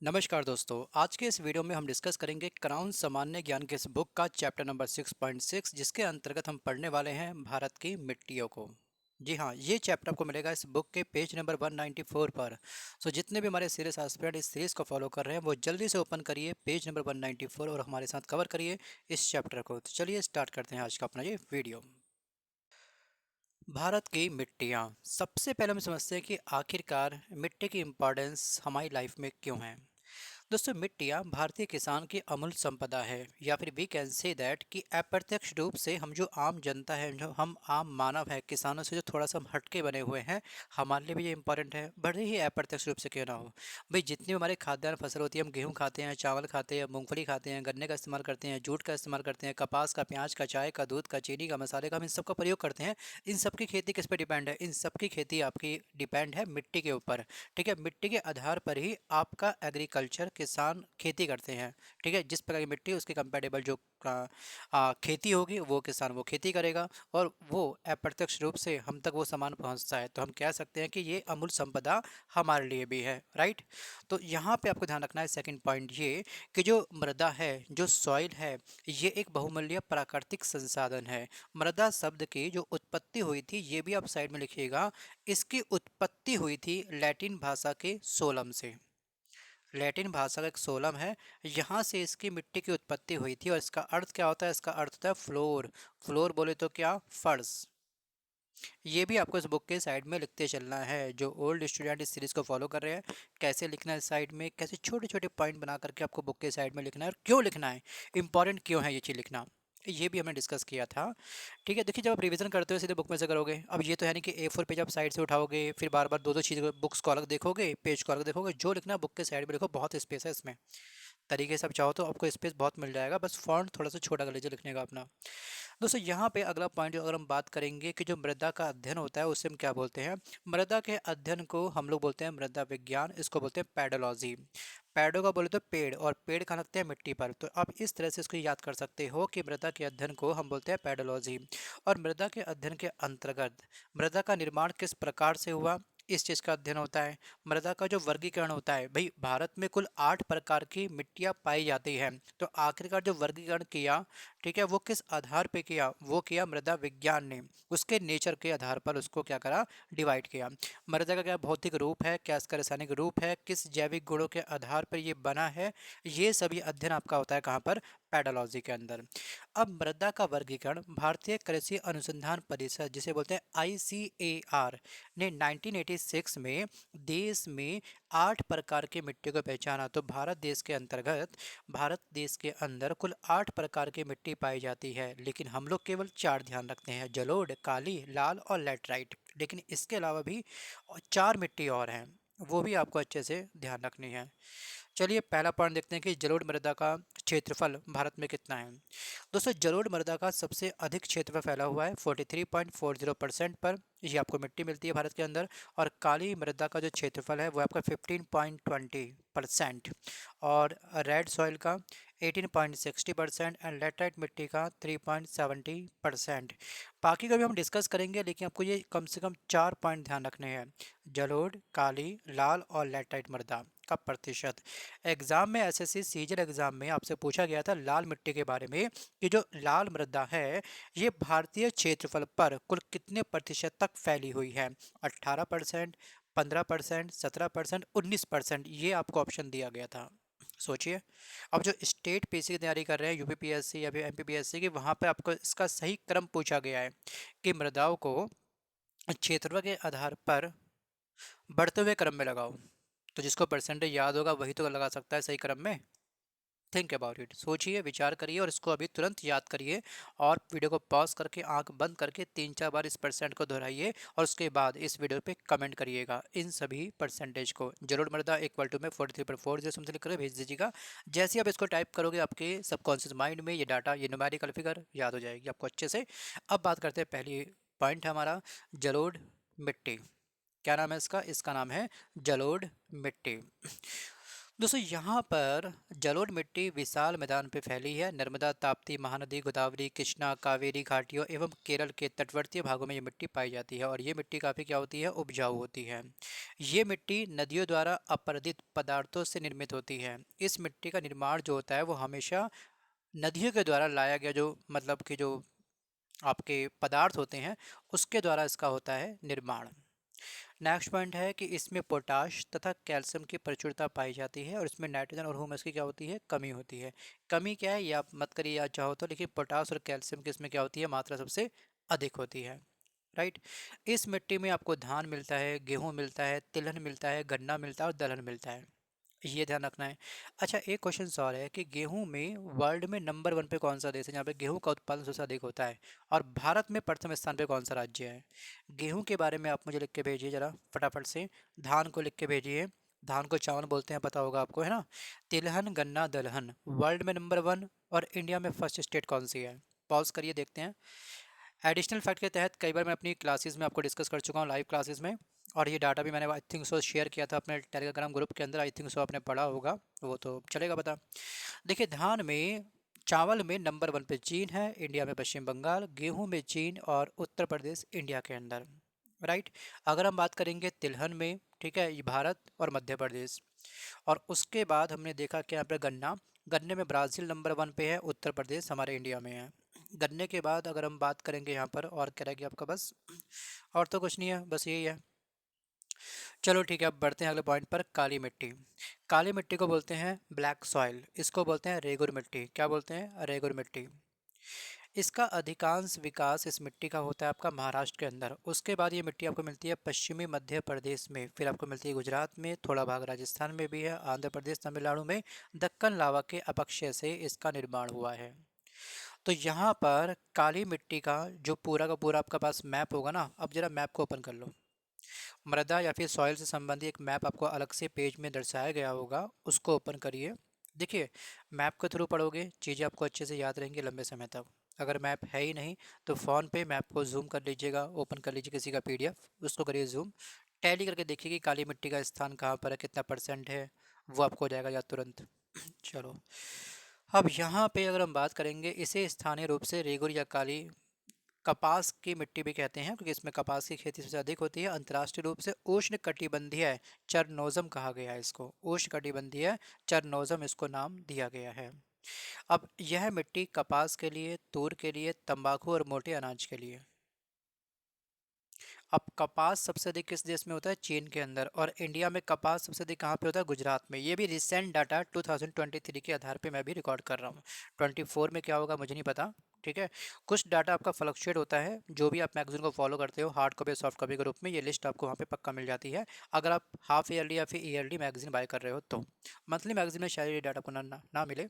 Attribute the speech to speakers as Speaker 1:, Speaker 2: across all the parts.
Speaker 1: नमस्कार दोस्तों, आज के इस वीडियो में हम डिस्कस करेंगे क्राउन सामान्य ज्ञान के इस बुक का चैप्टर नंबर 6.6 जिसके अंतर्गत हम पढ़ने वाले हैं भारत की मिट्टियों को। जी हाँ, ये चैप्टर आपको मिलेगा इस बुक के पेज नंबर 194 पर। सो जितने भी हमारे सीरीज एस्पिरेंट इस सीरीज को फॉलो कर रहे हैं वो जल्दी से ओपन करिए पेज नंबर 194 और हमारे साथ कवर करिए इस चैप्टर को। तो चलिए स्टार्ट करते हैं आज का अपना ये वीडियो। भारत की मिट्टियाँ। सबसे पहले हम समझते हैं कि आखिरकार मिट्टी की इम्पोर्टेंस हमारी लाइफ में क्यों है। दोस्तों, मिट्टियाँ भारतीय किसान की अमूल्य संपदा है, या फिर वी कैन से दैट कि अप्रत्यक्ष रूप से हम जो आम जनता है, जो हम आम मानव है, किसानों से जो थोड़ा सा हम हटके बने हुए हैं, हमारे लिए भी ये इंपॉर्टेंट है, भले ही अप्रत्यक्ष रूप से क्यों ना हो। भाई, जितनी भी हमारे खाद्यान्न फसल होती है, हम गेहूँ खाते हैं, चावल खाते हैं, मूंगफली खाते हैं, गन्ने का इस्तेमाल करते हैं, जूट का इस्तेमाल करते हैं, कपास का, प्याज का, चाय का, दूध का, चीनी का, मसाले का, हम इन सब का प्रयोग करते हैं। इन सब की खेती किस पे डिपेंड है? इन सब की खेती आपकी डिपेंड है मिट्टी के ऊपर। ठीक है, मिट्टी के आधार पर ही आपका एग्रीकल्चर किसान खेती करते हैं। ठीक है, जिस प्रकार की मिट्टी उसके कंपेटेबल जो खेती होगी वो किसान वो खेती करेगा, और वो अप्रत्यक्ष रूप से हम तक वो सामान पहुंचता है। तो हम कह सकते हैं कि ये अमूल्य संपदा हमारे लिए भी है, राइट। तो यहाँ पे आपको ध्यान रखना है सेकंड पॉइंट ये कि जो मृदा है, जो सॉइल है, ये एक बहुमूल्य प्राकृतिक संसाधन है। मृदा शब्द की जो उत्पत्ति हुई थी ये भी आप साइड में लिखिएगा। इसकी उत्पत्ति हुई थी लैटिन भाषा के सोलम से। लैटिन भाषा का एक सोलम है, यहाँ से इसकी मिट्टी की उत्पत्ति हुई थी। और इसका अर्थ क्या होता है? इसका अर्थ होता है फ्लोर। फ्लोर बोले तो क्या? फर्श। ये भी आपको इस बुक के साइड में लिखते चलना है। जो ओल्ड स्टूडेंट इस सीरीज को फॉलो कर रहे हैं, कैसे लिखना है साइड में, कैसे छोटे छोटे पॉइंट बना करके आपको बुक के साइड में लिखना है और क्यों लिखना है, इंपॉर्टेंट क्यों है ये चीज़ लिखना, ये भी हमने डिस्कस किया था। ठीक है, देखिए, जब आप रिवीजन करते हो सीधे बुक में से करोगे। अब ये तो है नहीं कि A4 पेज आप साइड से उठाओगे, फिर बार बार दो दो चीज़ बुक्स को अलग देखोगे, पेज को अलग देखोगे। जो लिखना है बुक के साइड में लिखो, बहुत स्पेस है इसमें। तरीके से आप चाहो तो आपको स्पेस बहुत मिल जाएगा, बस फॉन्ट थोड़ा सा छोटा कर लीजिए लिखने का अपना। दोस्तों, यहाँ पे अगला पॉइंट अगर हम बात करेंगे कि जो मृदा का अध्ययन होता है उससे हम क्या बोलते हैं। मृदा के अध्ययन को हम लोग बोलते हैं मृदा विज्ञान, इसको बोलते हैं पैडोलॉजी। पैडो का बोले तो पेड़, और पेड़ कहाँ लगते हैं? मिट्टी पर। तो आप इस तरह से इसको याद कर सकते हो कि मृदा के अध्ययन को हम बोलते हैं पैडोलॉजी। और मृदा के अध्ययन के अंतर्गत मृदा का निर्माण किस प्रकार से हुआ, इस चीज़ का अध्ययन होता है। मृदा का जो वर्गीकरण होता है, भाई भारत में कुल 8 प्रकार की मिट्टियाँ पाई जाती हैं। तो आखिरकार जो वर्गीकरण किया, ठीक है, वो किस आधार पे किया? वो किया मृदा विज्ञान ने। उसके नेचर के आधार पर उसको क्या करा? डिवाइड किया। मृदा का क्या भौतिक रूप है, क्या इसका रासायनिक रूप है, किस जैविक गुणों के आधार पर ये बना है, ये सभी अध्ययन आपका होता है कहाँ पर? पैडोलॉजी के अंदर। अब मृदा का वर्गीकरण भारतीय कृषि अनुसंधान परिषद, जिसे बोलते हैं ICAR, ने 1986 में देश में 8 प्रकार की मिट्टी को पहचाना। तो भारत देश के अंतर्गत, भारत देश के अंदर कुल 8 प्रकार की मिट्टी पाई जाती है, लेकिन हम लोग केवल 4 ध्यान रखते हैं: जलोढ़, काली, लाल और लैटराइट। लेकिन इसके अलावा भी 4 मिट्टी और हैं, वो भी आपको अच्छे से ध्यान रखनी है। चलिए पहला पॉइंट देखते हैं कि जलोढ़ मृदा का क्षेत्रफल भारत में कितना है। दोस्तों, जलोढ़ मृदा का सबसे अधिक क्षेत्रफल फैला हुआ है 43.40% पर, ये आपको मिट्टी मिलती है भारत के अंदर। और काली मृदा का जो क्षेत्रफल है वो आपका 15.20%, और रेड सॉइल का 18.60%, एंड लेटराइट मिट्टी का 3.70%। बाकी का भी हम डिस्कस करेंगे, लेकिन आपको ये कम से कम 4 पॉइंट ध्यान रखने हैं: जलोढ़, काली, लाल और लेटराइट मृदा का प्रतिशत। एग्जाम में, SSC सीजन एग्जाम में आपसे पूछा गया था लाल मिट्टी के बारे में कि जो लाल मृदा है ये भारतीय क्षेत्रफल पर कुल कितने प्रतिशत तक फैली हुई है? 18%, 15%, 17%, 19%, ये आपको ऑप्शन दिया गया था। सोचिए, अब जो स्टेट पीसी की तैयारी कर रहे हैं, UPPSC या फिर MPPSC की, वहाँ पे आपको इसका सही क्रम पूछा गया है कि मृदाओं को क्षेत्रफल के आधार पर बढ़ते हुए क्रम में लगाओ। तो जिसको परसेंटेज याद होगा वही तो लगा सकता है सही क्रम में। थिंक अबाउट इट, सोचिए, विचार करिए और इसको अभी तुरंत याद करिए। और वीडियो को पॉज करके आंख बंद करके 3-4 बार इस परसेंट को दोहराइए, और उसके बाद इस वीडियो पे कमेंट करिएगा इन सभी परसेंटेज को। जरूर मृदा इक्वल टू में 43.40 समथिंग लिख कर भेज दीजिएगा। जैसे ही आप इसको टाइप करोगे आपके सबकॉन्शियस माइंड में ये डाटा, ये न्यूमेरिकल फिगर याद हो जाएगी आपको अच्छे से। अब बात करते हैं पहली पॉइंट हमारा, जलोढ़ मिट्टी। क्या नाम है इसका? इसका नाम है जलोढ़ मिट्टी। दोस्तों यहाँ पर जलोढ़ मिट्टी विशाल मैदान पे फैली है। नर्मदा, ताप्ती, महानदी, गोदावरी, कृष्णा, कावेरी घाटियों एवं केरल के तटवर्तीय भागों में ये मिट्टी पाई जाती है और ये मिट्टी काफ़ी क्या होती है, उपजाऊ होती है। ये मिट्टी नदियों द्वारा अपरदित पदार्थों से निर्मित होती है। इस मिट्टी का निर्माण जो होता है वो हमेशा नदियों के द्वारा लाया गया जो मतलब कि जो आपके पदार्थ होते हैं उसके द्वारा इसका होता है निर्माण। नेक्स्ट पॉइंट है कि इसमें पोटाश तथा कैल्शियम की प्रचुरता पाई जाती है और इसमें नाइट्रोजन और ह्यूमस की क्या होती है, कमी होती है। कमी क्या है ये आप मत करिए याद चाहो तो, लेकिन पोटाश और कैल्शियम की इसमें क्या होती है, मात्रा सबसे अधिक होती है। राइट। इस मिट्टी में आपको धान मिलता है, गेहूं मिलता है, तिलहन मिलता है, गन्ना मिलता है और दलहन मिलता है। ये ध्यान रखना है। अच्छा, एक क्वेश्चन और है कि गेहूं में वर्ल्ड में नंबर वन पे कौन सा देश है जहाँ पे गेहूं का उत्पादन सबसे अधिक होता है, और भारत में प्रथम स्थान पे कौन सा राज्य है। गेहूं के बारे में आप मुझे लिख के भेजिए जरा फटाफट से। धान को लिख के भेजिए। धान को चावल बोलते हैं, पता होगा आपको, है ना। तिलहन, गन्ना, दलहन वर्ल्ड में नंबर वन, और इंडिया में फर्स्ट स्टेट कौन सी है। पॉज करिए, देखते हैं। एडिशनल फैक्ट के तहत कई बार मैं अपनी क्लासेस में आपको डिस्कस कर चुका हूँ, लाइव क्लासेस में, और ये डाटा भी मैंने आई थिंक सो शेयर किया था अपने टेलीग्राम ग्रुप के अंदर। आई थिंक सो आपने पढ़ा होगा, वो तो चलेगा पता। देखिए, धान में, चावल में नंबर वन पे चीन है, इंडिया में पश्चिम बंगाल, गेहूं में चीन और उत्तर प्रदेश इंडिया के अंदर। राइट। अगर हम बात करेंगे तिलहन में, ठीक है, ये भारत और मध्य प्रदेश। और उसके बाद हमने देखा कि यहाँ पे गन्ना, गन्ने में ब्राज़ील नंबर वन पे है, उत्तर प्रदेश हमारे इंडिया में है। गन्ने के बाद अगर हम बात करेंगे यहाँ पर, और क्या रहेगी आपका, बस और तो कुछ नहीं है, बस यही है। चलो ठीक है, अब बढ़ते हैं अगले पॉइंट पर। काली मिट्टी। काली मिट्टी को बोलते हैं ब्लैक सॉइल, इसको बोलते हैं रेगुर मिट्टी। क्या बोलते हैं, रेगुर मिट्टी। इसका अधिकांश विकास इस मिट्टी का होता है आपका महाराष्ट्र के अंदर। उसके बाद ये मिट्टी आपको मिलती है पश्चिमी मध्य प्रदेश में, फिर आपको मिलती है गुजरात में, थोड़ा भाग राजस्थान में भी है, आंध्र प्रदेश, तमिलनाडु में। दक्कन लावा के अपक्षय से इसका निर्माण हुआ है। तो यहाँ पर काली मिट्टी का जो पूरा का पूरा आपका पास मैप होगा ना, अब जरा मैप को ओपन कर लो। मृदा या फिर सॉइल से संबंधित एक मैप आपको अलग से पेज में दर्शाया गया होगा, उसको ओपन करिए। देखिए, मैप के थ्रू पढ़ोगे चीज़ें आपको अच्छे से याद रहेंगी लंबे समय तक। अगर मैप है ही नहीं तो फ़ोन पे मैप को जूम कर लीजिएगा, ओपन कर लीजिए किसी का पीडीएफ, उसको करिए जूम, टैली करके देखिए कि काली मिट्टी का स्थान कहाँ पर है, कितना परसेंट है, वो आपको हो जाएगा याद तुरंत। चलो, अब यहाँ पे अगर हम बात करेंगे, इसे स्थानीय रूप से रेगुर या काली कपास की मिट्टी भी कहते हैं क्योंकि इसमें कपास की खेती सबसे अधिक होती है। अंतर्राष्ट्रीय रूप से उष्ण कटिबंधीय चरनोजम कहा गया है इसको, उष्ण कटिबंधीय चरनोजम इसको नाम दिया गया है। अब यह मिट्टी कपास के लिए, तूर के लिए, तंबाकू और मोटे अनाज के लिए। अब कपास सबसे अधिक किस देश में होता है, चीन के अंदर, और इंडिया में कपास सबसे अधिक कहाँ पे होता है, गुजरात में। ये भी रिसेंट डाटा 2023 के आधार पे मैं भी रिकॉर्ड कर रहा हूँ। 24 में क्या होगा मुझे नहीं पता। ठीक है। कुछ डाटा आपका फ्लक्चुएट होता है, जो भी आप मैगजीन को फॉलो करते हो हार्ड कॉपी सॉफ्ट कॉपी के रूप में, ये लिस्ट आपको वहाँ पे पक्का मिल जाती है, अगर आप हाफ ईयरली या फिर ईयरली मैगजीन बाय कर रहे हो तो। मंथली मैगजीन में शायद ये डाटा आपको ना मिले।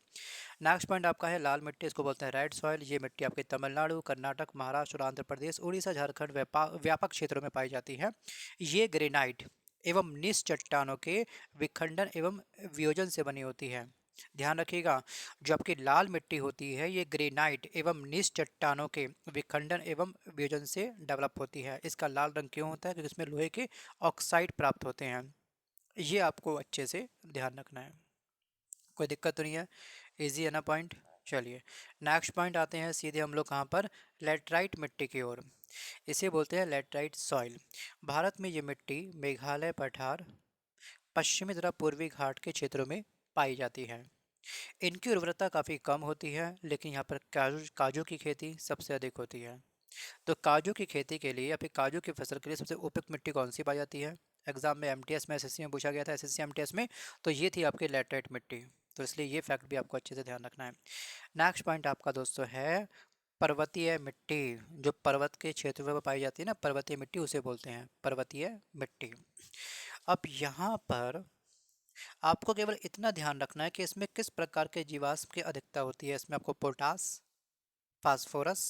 Speaker 1: नेक्स्ट पॉइंट आपका है लाल मिट्टी, इसको बोलते हैं रेड सॉइल। ये मिट्टी आपके तमिलनाडु, कर्नाटक, महाराष्ट्र और आंध्र प्रदेश, उड़ीसा, झारखंड व्यापक क्षेत्रों में पाई जाती है। ये ग्रेनाइट एवं निस चट्टानों के विखंडन एवं वियोजन से बनी होती है। ध्यान रखिएगा, जो आपकी लाल मिट्टी होती है ये ग्रेनाइट एवं निस चट्टानों के विखंडन एवं वियोजन से डेवलप होती है। इसका लाल रंग क्यों होता है, क्योंकि इसमें लोहे के ऑक्साइड प्राप्त होते हैं। ये आपको अच्छे से ध्यान रखना है, कोई दिक्कत तो नहीं है, इजी है ना पॉइंट। चलिए, नेक्स्ट पॉइंट आते हैं सीधे हम लोग कहाँ पर, लेटराइट मिट्टी की ओर। इसे बोलते हैं लेटराइट सॉइल। भारत में ये मिट्टी मेघालय, पठार, पश्चिमी तथा पूर्वी घाट के क्षेत्रों में पाई जाती है। इनकी उर्वरता काफ़ी कम होती है, लेकिन यहाँ पर काजू काजू की खेती सबसे अधिक होती है। तो काजू की खेती के लिए या फिर काजू की फसल के लिए सबसे उपयुक्त मिट्टी कौन सी पाई जाती है। एग्जाम में एमटीएस में, एसएससी में पूछा गया था, एसएससी एमटीएस में, तो ये थी आपकी लेटराइट मिट्टी। तो इसलिए ये फैक्ट भी आपको अच्छे से ध्यान रखना है। नेक्स्ट पॉइंट आपका दोस्तों है पर्वतीय मिट्टी। जो पर्वत के क्षेत्र में पाई जाती है ना पर्वतीय मिट्टी, उसे बोलते हैं पर्वतीय मिट्टी। अब यहाँ पर आपको केवल इतना ध्यान रखना है कि इसमें किस प्रकार के जीवाश्म की अधिकता होती है। इसमें आपको पोटास, फास्फोरस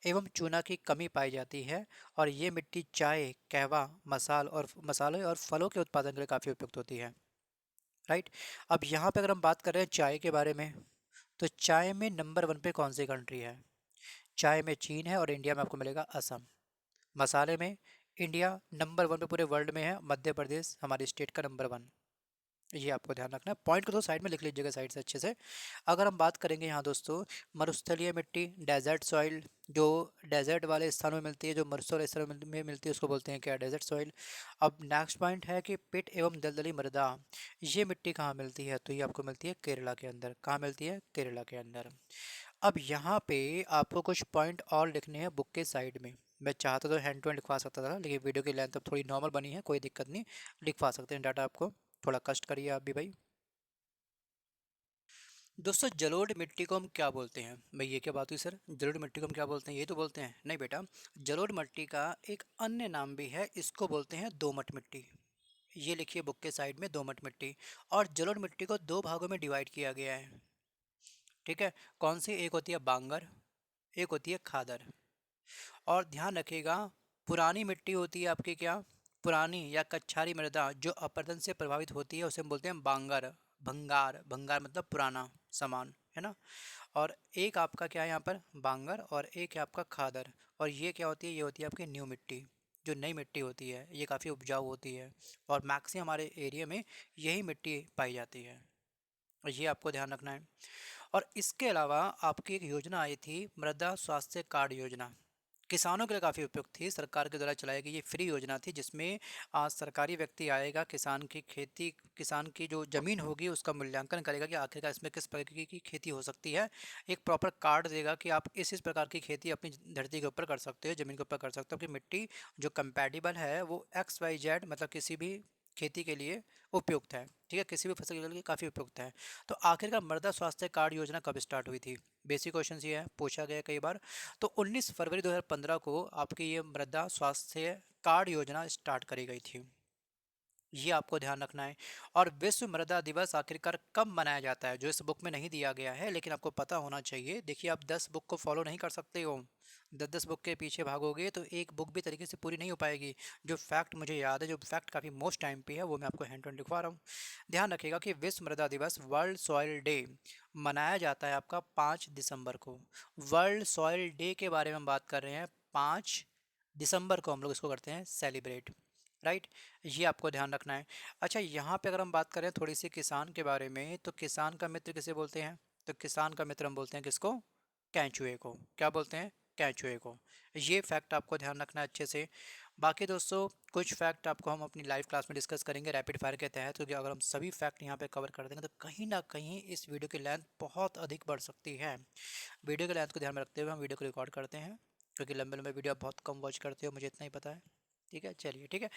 Speaker 1: एवं चूना की कमी पाई जाती है, और ये मिट्टी चाय, कहवा, मसाले और फलों के उत्पादन के लिए काफ़ी उपयुक्त होती है। राइट। अब यहाँ पे अगर हम बात कर रहे हैं चाय के बारे में, तो चाय में नंबर वन पे कौन सी कंट्री है। चाय में चीन है और इंडिया में आपको मिलेगा असम। मसाले में इंडिया नंबर वन पे पूरे वर्ल्ड में है, मध्य प्रदेश हमारी स्टेट का नंबर वन। ये आपको ध्यान रखना है। पॉइंट को तो साइड में लिख लीजिएगा साइड से अच्छे से। अगर हम बात करेंगे यहाँ दोस्तों, मरुस्थलीय मिट्टी, डेजर्ट सॉइल, जो डेजर्ट वाले स्थानों में मिलती है, जो मरुस्थल स्थानों में मिलती है, उसको बोलते हैं क्या, डेजर्ट सॉइल। अब नेक्स्ट पॉइंट है कि पिट एवं दलदली मृदा, ये मिट्टी कहाँ मिलती है, तो ये आपको मिलती है केरला के अंदर। कहाँ मिलती है, केरला के अंदर। अब यहाँ पे आपको कुछ पॉइंट और लिखने हैं बुक के साइड में। मैं चाहता तो हैंड टू हैंड लिखवा सकता था, लेकिन वीडियो की लेंथ अब थोड़ी नॉर्मल बनी है, कोई दिक्कत नहीं, लिखवा सकते हैं डाटा आपको। थोड़ा कष्ट करिए आप भी भाई। दोस्तों जलोढ़ मिट्टी को हम क्या बोलते हैं, भाई ये क्या बात हुई सर, जलोढ़ मिट्टी को हम क्या बोलते हैं, ये तो बोलते हैं नहीं बेटा। जलोढ़ मिट्टी का एक अन्य नाम भी है, इसको बोलते हैं दोमट मिट्टी। ये लिखिए बुक के साइड में, दोमट मिट्टी। और जलोढ़ मिट्टी को दो भागों में डिवाइड किया गया है। ठीक है, कौन सी, एक होती है बांगर, एक होती है खादर। और ध्यान रखिएगा, पुरानी मिट्टी होती है आपकी क्या, पुरानी या कच्छारी मृदा जो अपरदन से प्रभावित होती है, उसे हम बोलते हैं बांगर। भंगार, भंगार मतलब पुराना सामान, है ना। और एक आपका क्या है यहाँ पर, बांगर, और एक है आपका खादर। और ये क्या होती है, ये होती है आपकी न्यू मिट्टी। जो नई मिट्टी होती है ये काफ़ी उपजाऊ होती है, और मैक्सिमम हमारे एरिया में यही मिट्टी पाई जाती है। ये आपको ध्यान रखना है। और इसके अलावा आपकी एक योजना आई थी, मृदा स्वास्थ्य कार्ड योजना। किसानों के लिए काफ़ी उपयुक्त थी, सरकार के द्वारा चलाई गई ये फ्री योजना थी, जिसमें सरकारी व्यक्ति आएगा, किसान की खेती, किसान की जो ज़मीन होगी उसका मूल्यांकन करेगा कि आखिरकार इसमें किस प्रकार की खेती हो सकती है। एक प्रॉपर कार्ड देगा कि आप इस प्रकार की खेती अपनी धरती के ऊपर कर सकते हो, ज़मीन के ऊपर कर सकते हो, कि मिट्टी जो कंपैटिबल है वो XYZ मतलब किसी भी खेती के लिए उपयुक्त है। ठीक है, किसी भी फसल के लिए काफ़ी उपयुक्त है। तो आखिरकार मृदा स्वास्थ्य कार्ड योजना कब स्टार्ट हुई थी, बेसिक क्वेश्चन ये है, पूछा गया कई बार। तो 19 फरवरी 2015 को आपकी ये मृदा स्वास्थ्य कार्ड योजना स्टार्ट करी गई थी। ये आपको ध्यान रखना है। और विश्व मृदा दिवस आखिरकार कब मनाया जाता है, जो इस बुक में नहीं दिया गया है लेकिन आपको पता होना चाहिए। देखिए आप 10 बुक को फॉलो नहीं कर सकते हो, 10-10 बुक के पीछे भागोगे तो एक बुक भी तरीके से पूरी नहीं हो पाएगी। जो फैक्ट मुझे याद है, जो फैक्ट काफ़ी मोस्ट टाइम पे है, वो मैं आपको हैंड टू हैंड लिखवा रहा हूँ। ध्यान रखिएगा कि विश्व मृदा दिवस, वर्ल्ड सॉइल डे, मनाया जाता है आपका 5 दिसंबर को। वर्ल्ड सॉइल डे के बारे में हम बात कर रहे हैं, 5 दिसंबर को हम लोग इसको करते हैं सेलिब्रेट। राइट, ये आपको ध्यान रखना है। अच्छा, यहाँ पे अगर हम बात करें थोड़ी सी किसान के बारे में, तो किसान का मित्र किसे बोलते हैं, तो किसान का मित्र हम बोलते हैं किसको, कैंचुए को। क्या बोलते हैं, कैंचुए को। ये फैक्ट आपको ध्यान रखना है अच्छे से। बाकी दोस्तों कुछ फैक्ट आपको हम अपनी लाइव क्लास में डिस्कस करेंगे रैपिड फायर के तहत, क्योंकि अगर हम सभी फैक्ट यहाँ पे कवर कर देंगे तो कहीं ना कहीं इस वीडियो की लेंथ बहुत अधिक बढ़ सकती है। वीडियो की लेंथ को ध्यान में रखते हुए हम वीडियो को रिकॉर्ड करते हैं, क्योंकि लंबे लंबे वीडियो आप बहुत कम वॉच करते हो, मुझे इतना ही पता है। ठीक है, चलिए ठीक है।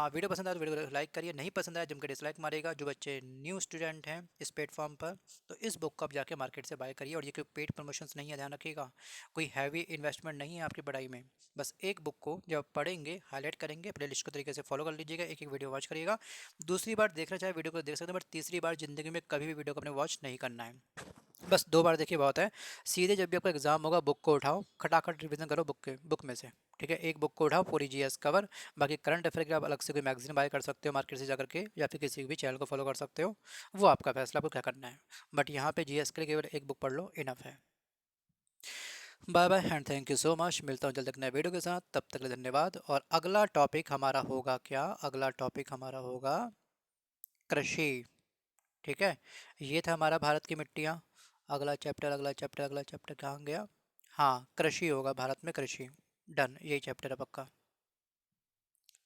Speaker 1: वीडियो पसंद आया तो वीडियो को लाइक करिए, नहीं पसंद आया जम के डिसलाइक मारेगा। जो बच्चे न्यू स्टूडेंट हैं इस प्लेटफॉर्म पर, तो इस बुक को आप जाके मार्केट से बाय करिए। और ये कोई पेड प्रमोशंस नहीं है, ध्यान रखिएगा, कोई हैवी इन्वेस्टमेंट नहीं है आपकी पढ़ाई में। बस एक बुक को जब आप पढ़ेंगे, हाईलाइट करेंगे, प्ले लिस्ट को तरीके से फॉलो कर लीजिएगा, एक एक वीडियो वॉच करिएगा। दूसरी बार देखना चाहे वीडियो को देख सकते हैं, बट तीसरी बार ज़िंदगी में कभी भी वीडियो को अपने वॉच नहीं करना है। बस 2 बार देखिए बहुत है। सीधे जब भी आपका एग्जाम होगा, बुक को उठाओ, खटाखट रिवीजन करो बुक में से। ठीक है, एक बुक को उठाओ, पूरी जीएस कवर। बाकी करंट अफेयर के आप अलग से कोई मैगजीन बाय कर सकते हो मार्केट से जाकर के, या फिर किसी भी चैनल को फॉलो कर सकते हो, वो आपका फैसला, आपको क्या करना है। बट यहाँ पे जीएस के लिए केवल एक बुक पढ़ लो, इनफ है। Bye bye and thank you so much, मिलता हूँ जल्द एक नए वीडियो के साथ, तब तक के लिए धन्यवाद। और अगला टॉपिक हमारा होगा क्या, अगला टॉपिक हमारा होगा कृषि। ठीक है, ये था हमारा भारत की मिट्टियाँ। अगला चैप्टर, अगला चैप्टर, अगला चैप्टर कहाँ गया, हाँ कृषि होगा, भारत में कृषि। डन, यही चैप्टर है पक्का।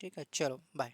Speaker 1: ठीक है, चलो बाय।